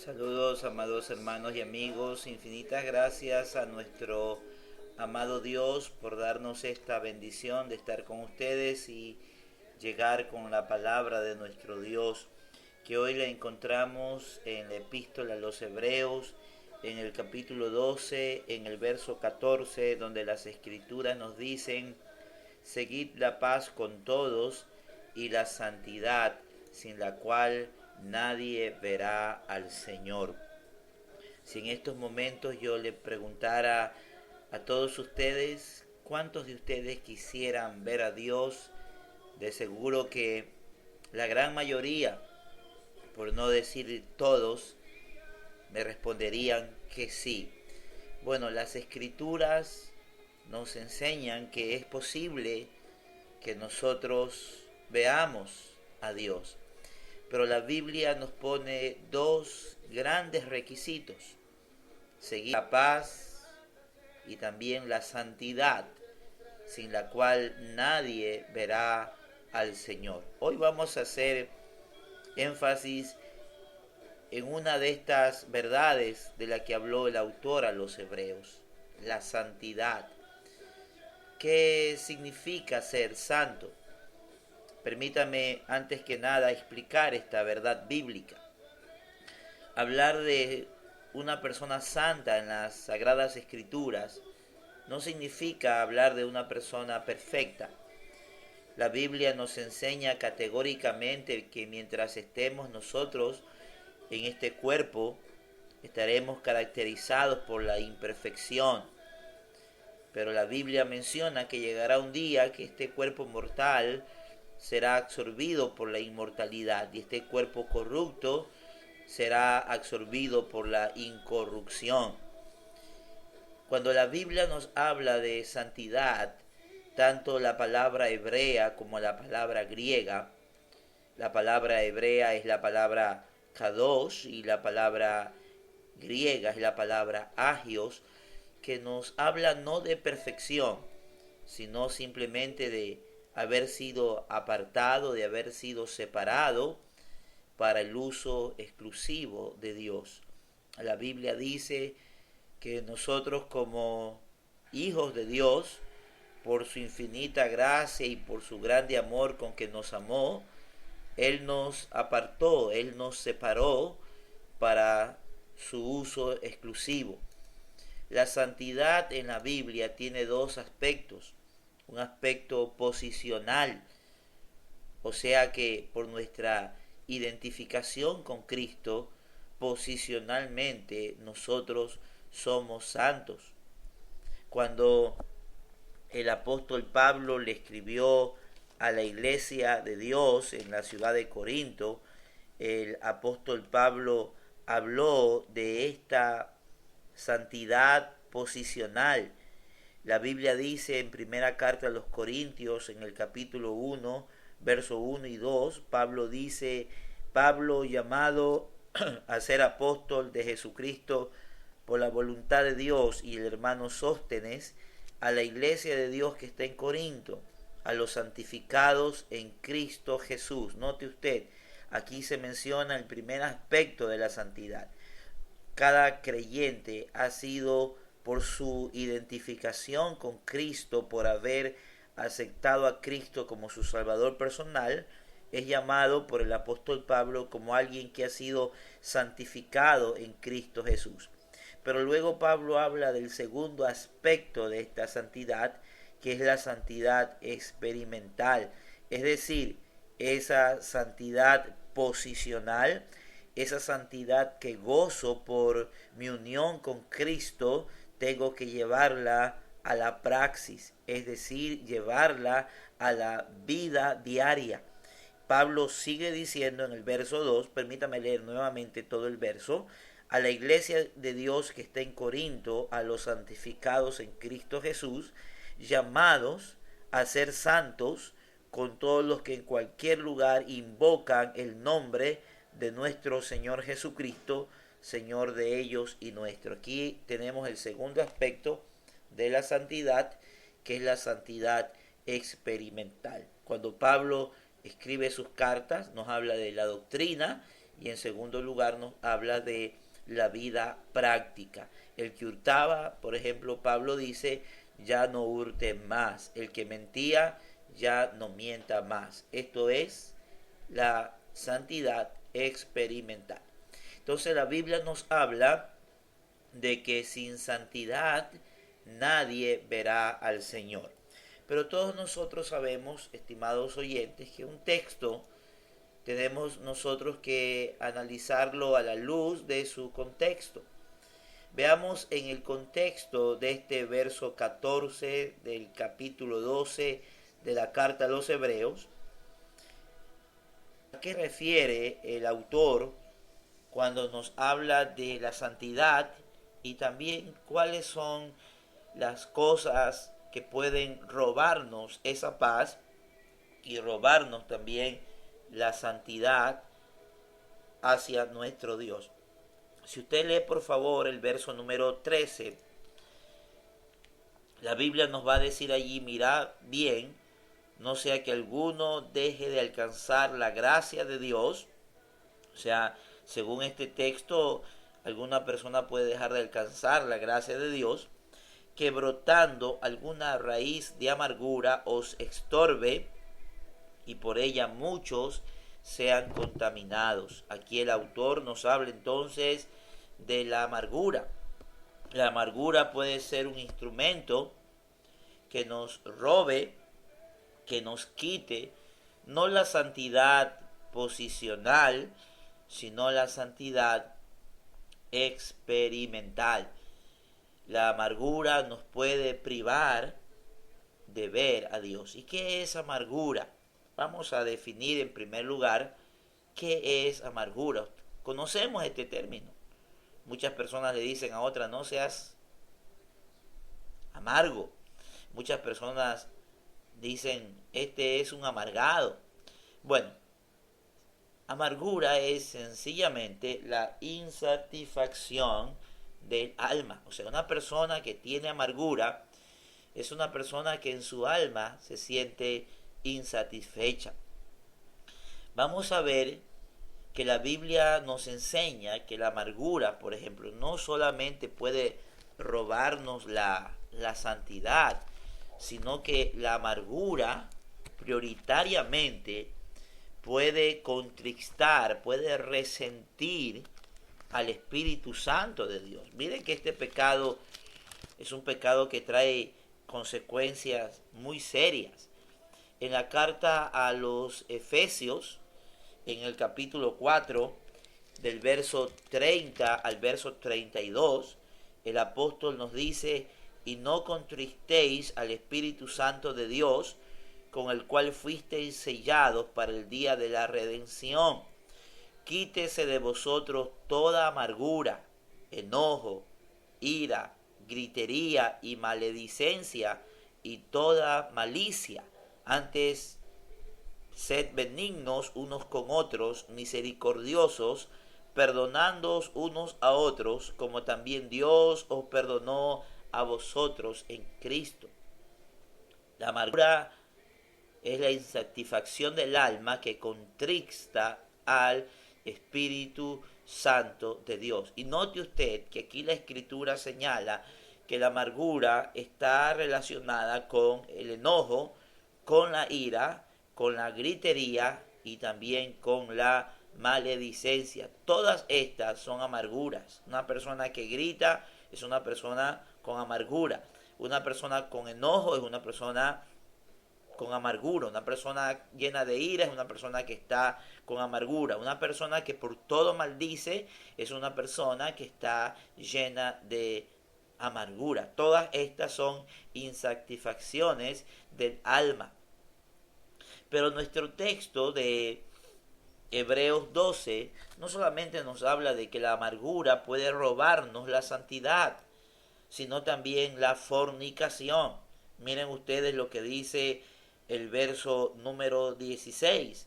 Saludos, amados hermanos y amigos. Infinitas gracias a nuestro amado Dios por darnos esta bendición de estar con ustedes y llegar con la palabra de nuestro Dios, que hoy la encontramos en la epístola a los Hebreos, en el capítulo 12, en el verso 14, donde las escrituras nos dicen: seguid la paz con todos y la santidad, sin la cual nadie verá al Señor. Si en estos momentos yo le preguntara a todos ustedes, ¿cuántos de ustedes quisieran ver a Dios? De seguro que la gran mayoría, por no decir todos, me responderían que sí. Bueno, las escrituras nos enseñan que es posible que nosotros veamos a Dios. Pero la Biblia nos pone dos grandes requisitos: seguir la paz y también la santidad, sin la cual nadie verá al Señor. Hoy vamos a hacer énfasis en una de estas verdades de la que habló el autor a los hebreos: la santidad. ¿Qué significa ser santo? Permítame antes que nada explicar esta verdad bíblica. Hablar de una persona santa en las Sagradas Escrituras no significa hablar de una persona perfecta. La Biblia nos enseña categóricamente que mientras estemos nosotros en este cuerpo, estaremos caracterizados por la imperfección. Pero la Biblia menciona que llegará un día que este cuerpo mortal será absorbido por la inmortalidad y este cuerpo corrupto será absorbido por la incorrupción. Cuando la Biblia nos habla de santidad, tanto la palabra hebrea como la palabra griega, la palabra hebrea es la palabra kadosh y la palabra griega es la palabra agios, que nos habla no de perfección, sino simplemente de haber sido apartado, de haber sido separado para el uso exclusivo de Dios. La Biblia dice que nosotros, como hijos de Dios, por su infinita gracia y por su grande amor con que nos amó, Él nos apartó, Él nos separó para su uso exclusivo. La santidad en la Biblia tiene dos aspectos: un aspecto posicional, o sea que por nuestra identificación con Cristo, posicionalmente nosotros somos santos. Cuando el apóstol Pablo le escribió a la iglesia de Dios en la ciudad de Corinto, el apóstol Pablo habló de esta santidad posicional. La Biblia dice en primera carta a los Corintios, en el capítulo 1, verso 1 y 2, Pablo dice: Pablo, llamado a ser apóstol de Jesucristo por la voluntad de Dios, y el hermano Sóstenes, a la iglesia de Dios que está en Corinto, a los santificados en Cristo Jesús. Note usted, aquí se menciona el primer aspecto de la santidad. Cada creyente ha sido, por su identificación con Cristo, por haber aceptado a Cristo como su Salvador personal, es llamado por el apóstol Pablo como alguien que ha sido santificado en Cristo Jesús. Pero luego Pablo habla del segundo aspecto de esta santidad, que es la santidad experimental, es decir, esa santidad posicional, esa santidad que gozo por mi unión con Cristo, tengo que llevarla a la praxis, es decir, llevarla a la vida diaria. Pablo sigue diciendo en el verso 2, permítame leer nuevamente todo el verso: a la iglesia de Dios que está en Corinto, a los santificados en Cristo Jesús, llamados a ser santos, con todos los que en cualquier lugar invocan el nombre de nuestro Señor Jesucristo, Señor de ellos y nuestro. Aquí tenemos el segundo aspecto de la santidad, que es la santidad experimental. Cuando Pablo escribe sus cartas, nos habla de la doctrina y en segundo lugar nos habla de la vida práctica. El que hurtaba, por ejemplo, Pablo dice, ya no hurte más. El que mentía, ya no mienta más. Esto es la santidad experimental. Entonces la Biblia nos habla de que sin santidad nadie verá al Señor. Pero todos nosotros sabemos, estimados oyentes, que un texto tenemos nosotros que analizarlo a la luz de su contexto. Veamos en el contexto de este verso 14 del capítulo 12 de la carta a los Hebreos, ¿a qué refiere el autor cuando nos habla de la santidad y también cuáles son las cosas que pueden robarnos esa paz y robarnos también la santidad hacia nuestro Dios? Si usted lee por favor el verso número 13, la Biblia nos va a decir allí, mirad bien, no sea que alguno deje de alcanzar la gracia de Dios. O sea, según este texto, alguna persona puede dejar de alcanzar la gracia de Dios, que brotando alguna raíz de amargura os estorbe y por ella muchos sean contaminados. Aquí el autor nos habla entonces de la amargura. La amargura puede ser un instrumento que nos robe, que nos quite, no la santidad posicional, sino la santidad experimental. La amargura nos puede privar de ver a Dios. ¿Y qué es amargura? Vamos a definir en primer lugar qué es amargura. Conocemos este término. Muchas personas le dicen a otras, no seas amargo. Muchas personas dicen, este es un amargado. Bueno, amargura es sencillamente la insatisfacción del alma. O sea, una persona que tiene amargura es una persona que en su alma se siente insatisfecha. Vamos a ver que la Biblia nos enseña que la amargura, por ejemplo, no solamente puede robarnos la santidad, sino que la amargura prioritariamente puede contristar, puede resentir al Espíritu Santo de Dios. Miren que este pecado es un pecado que trae consecuencias muy serias. En la carta a los Efesios, en el capítulo 4, del verso 30 al verso 32, el apóstol nos dice, y no contristéis al Espíritu Santo de Dios, con el cual fuisteis sellados para el día de la redención. Quítese de vosotros toda amargura, enojo, ira, gritería y maledicencia y toda malicia. Antes, sed benignos unos con otros, misericordiosos, perdonándoos unos a otros, como también Dios os perdonó a vosotros en Cristo. La amargura es la insatisfacción del alma que contrista al Espíritu Santo de Dios. Y note usted que aquí la Escritura señala que la amargura está relacionada con el enojo, con la ira, con la gritería y también con la maledicencia. Todas estas son amarguras. Una persona que grita es una persona con amargura. Una persona con enojo es una persona con amargura. Una persona llena de ira es una persona que está con amargura. Una persona que por todo maldice es una persona que está llena de amargura. Todas estas son insatisfacciones del alma. Pero nuestro texto de Hebreos 12 no solamente nos habla de que la amargura puede robarnos la santidad, sino también la fornicación. Miren ustedes lo que dice el verso número 16.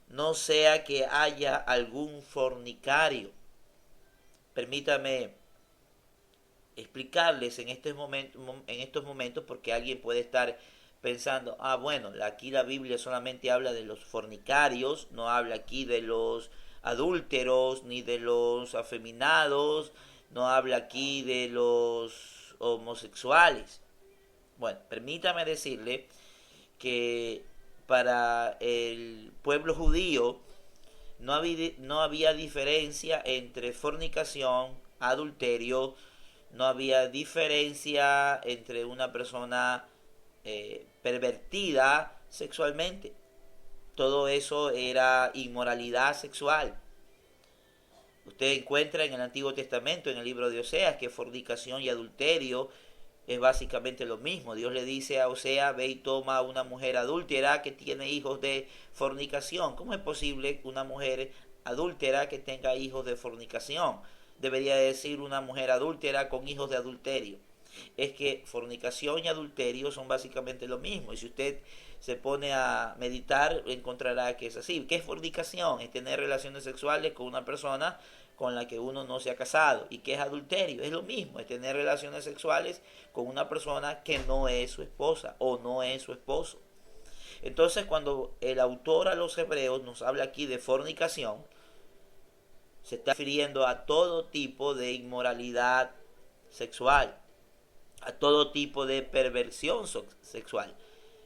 No sea que haya algún fornicario. Permítame explicarles en estos momentos porque alguien puede estar pensando, bueno, aquí la Biblia solamente habla de los fornicarios, no habla aquí de los adúlteros ni de los afeminados, no habla aquí de los homosexuales. Bueno, permítame decirle que para el pueblo judío no había diferencia entre fornicación, adulterio, no había diferencia entre una persona pervertida sexualmente. Todo eso era inmoralidad sexual. Usted encuentra en el Antiguo Testamento, en el libro de Oseas, que fornicación y adulterio es básicamente lo mismo. Dios le dice a Oseas: ve y toma a una mujer adúltera que tiene hijos de fornicación. ¿Cómo es posible que una mujer adúltera que tenga hijos de fornicación? Debería decir una mujer adúltera con hijos de adulterio. Es que fornicación y adulterio son básicamente lo mismo. Y si usted se pone a meditar, encontrará que es así. ¿Qué es fornicación? Es tener relaciones sexuales con una persona con la que uno no se ha casado. ¿Y qué es adulterio? Es lo mismo, es tener relaciones sexuales con una persona que no es su esposa o no es su esposo. Entonces, cuando el autor a los hebreos nos habla aquí de fornicación, se está refiriendo a todo tipo de inmoralidad sexual, a todo tipo de perversión sexual.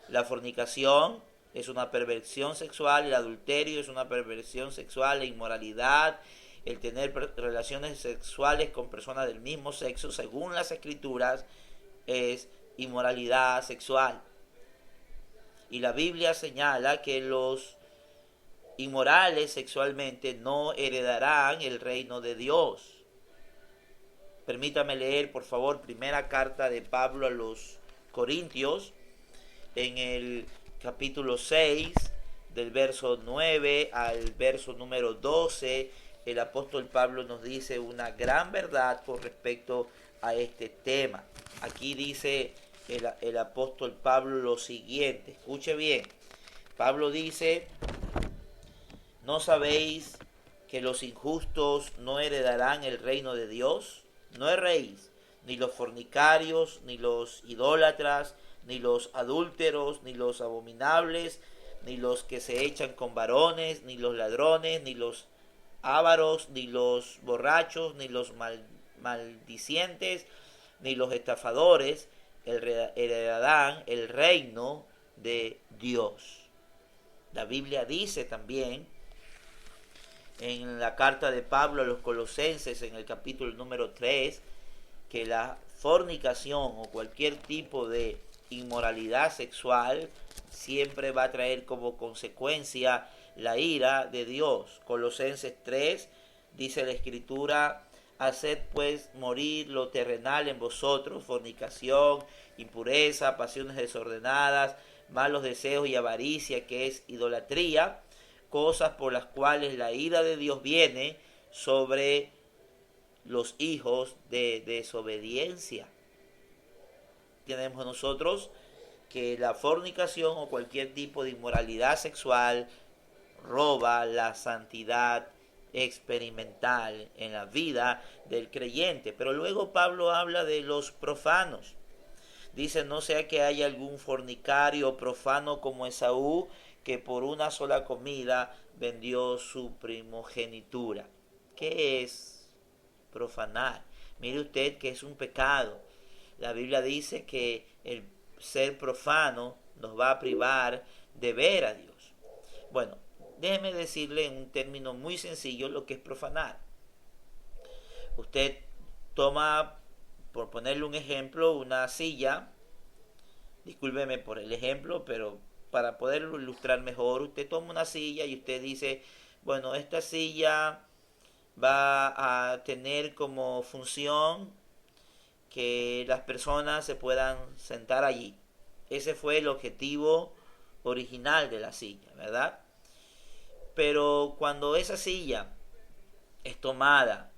La fornicación es una perversión sexual, el adulterio es una perversión sexual, la inmoralidad, el tener relaciones sexuales con personas del mismo sexo, según las escrituras, es inmoralidad sexual. Y la Biblia señala que los inmorales sexualmente no heredarán el reino de Dios. Permítame leer, por favor, primera carta de Pablo a los Corintios, en el capítulo 6, del verso 9 al verso número 12, el apóstol Pablo nos dice una gran verdad con respecto a este tema. Aquí dice el apóstol Pablo lo siguiente, escuche bien. Pablo dice: ¿no sabéis que los injustos no heredarán el reino de Dios? No erréis, ni los fornicarios, ni los idólatras, ni los adúlteros, ni los abominables, ni los que se echan con varones, ni los ladrones, ni los ávaros, ni los borrachos, ni los maldicientes, ni los estafadores heredarán el reino de Dios. La Biblia dice también en la carta de Pablo a los Colosenses, en el capítulo número 3, que la fornicación o cualquier tipo de inmoralidad sexual siempre va a traer como consecuencia la ira de Dios. Colosenses 3 dice la escritura: haced pues morir lo terrenal en vosotros, fornicación, impureza, pasiones desordenadas, malos deseos y avaricia, que es idolatría, cosas por las cuales la ira de Dios viene sobre los hijos de desobediencia. Tenemos nosotros que la fornicación o cualquier tipo de inmoralidad sexual roba la santidad experimental en la vida del creyente. Pero luego Pablo habla de los profanos. Dice: no sea que haya algún fornicario profano como Esaú, que por una sola comida vendió su primogenitura. ¿Qué es profanar? Mire usted que es un pecado. La Biblia dice que el ser profano nos va a privar de ver a Dios. Bueno, déjeme decirle en un término muy sencillo lo que es profanar. Usted toma, por ponerle un ejemplo, una silla. Discúlpeme por el ejemplo, pero para poderlo ilustrar mejor, usted toma una silla y usted dice: bueno, esta silla va a tener como función que las personas se puedan sentar allí. Ese fue el objetivo original de la silla, ¿verdad? Pero cuando esa silla es tomada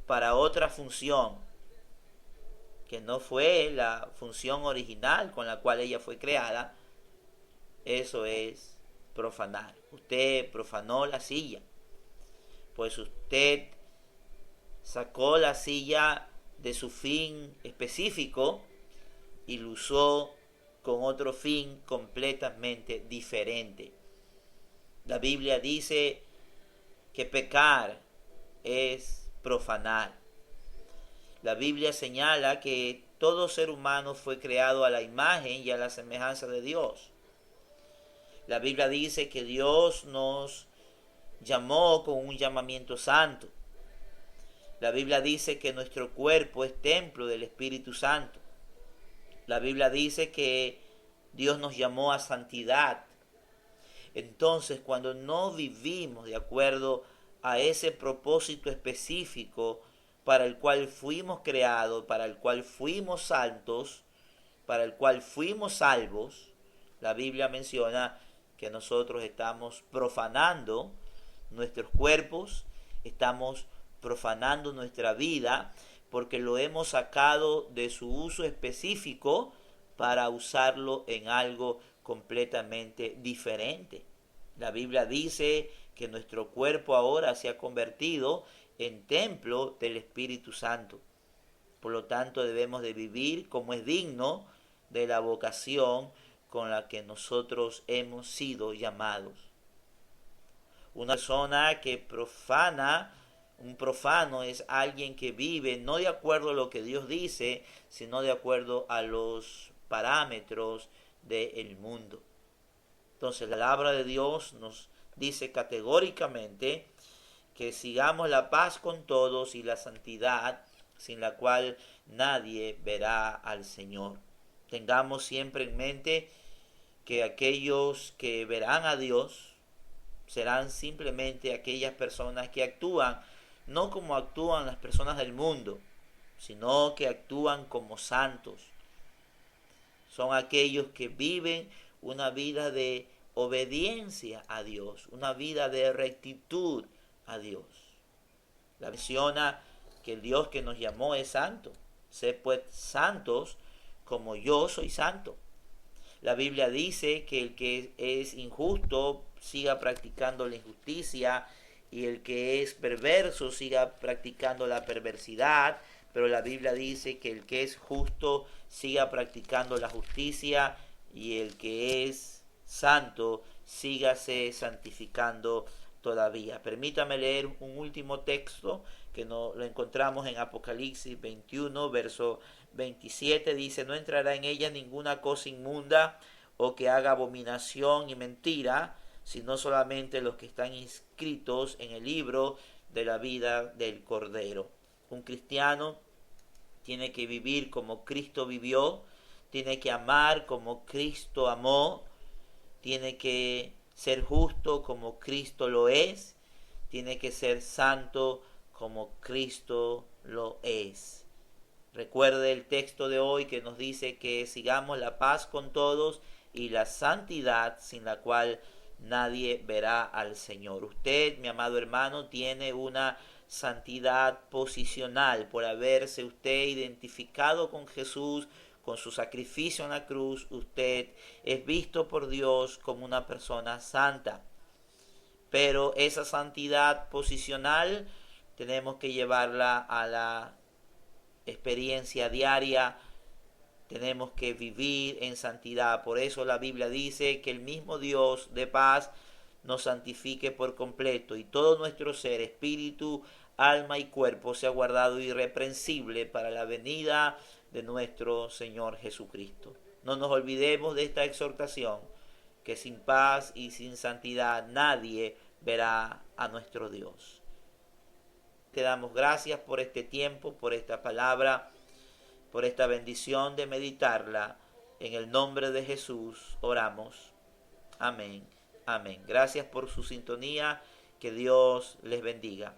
para otra función, que no fue la función original con la cual ella fue creada, eso es profanar. Usted profanó la silla, pues usted sacó la silla de su fin específico y lo usó con otro fin completamente diferente. La Biblia dice que pecar es profanar. La Biblia señala que todo ser humano fue creado a la imagen y a la semejanza de Dios. La Biblia dice que Dios nos llamó con un llamamiento santo. La Biblia dice que nuestro cuerpo es templo del Espíritu Santo. La Biblia dice que Dios nos llamó a santidad. Entonces, cuando no vivimos de acuerdo a ese propósito específico para el cual fuimos creados, para el cual fuimos santos, para el cual fuimos salvos, la Biblia menciona que nosotros estamos profanando nuestros cuerpos, estamos profanando nuestra vida, porque lo hemos sacado de su uso específico para usarlo en algo completamente diferente. La Biblia dice que nuestro cuerpo ahora se ha convertido en templo del Espíritu Santo. Por lo tanto, debemos de vivir como es digno de la vocación con la que nosotros hemos sido llamados. Una persona que profana, un profano es alguien que vive no de acuerdo a lo que Dios dice, sino de acuerdo a los parámetros del mundo. Entonces la palabra de Dios nos dice categóricamente que sigamos la paz con todos y la santidad, sin la cual nadie verá al Señor. Tengamos siempre en mente que aquellos que verán a Dios serán simplemente aquellas personas que actúan no como actúan las personas del mundo, sino que actúan como santos. Son aquellos que viven una vida de obediencia a Dios, una vida de rectitud a Dios. La menciona que el Dios que nos llamó es santo. Sed pues santos como yo soy santo. La Biblia dice que el que es injusto siga practicando la injusticia y el que es perverso siga practicando la perversidad, pero la Biblia dice que el que es justo siga practicando la justicia y el que es santo sígase santificando todavía. Permítame leer un último texto que lo encontramos en Apocalipsis 21, verso 27. Dice: no entrará en ella ninguna cosa inmunda o que haga abominación y mentira, sino solamente los que están inscritos en el libro de la vida del Cordero. Un cristiano tiene que vivir como Cristo vivió, tiene que amar como Cristo amó, tiene que ser justo como Cristo lo es, tiene que ser santo como Cristo lo es. Recuerde el texto de hoy que nos dice que sigamos la paz con todos y la santidad, sin la cual nadie verá al Señor. Usted, mi amado hermano, tiene una santidad posicional por haberse usted identificado con Jesús, con su sacrificio en la cruz. Usted es visto por Dios como una persona santa. Pero esa santidad posicional tenemos que llevarla a la experiencia diaria. Tenemos que vivir en santidad. Por eso la Biblia dice que el mismo Dios de paz nos santifique por completo y todo nuestro ser, espíritu, alma y cuerpo sea guardado irreprensible para la venida de nuestro Señor Jesucristo. No nos olvidemos de esta exhortación, que sin paz y sin santidad nadie verá a nuestro Dios. Te damos gracias por este tiempo, por esta palabra, por esta bendición de meditarla. En el nombre de Jesús oramos. Amén. Amén. Gracias por su sintonía. Que Dios les bendiga.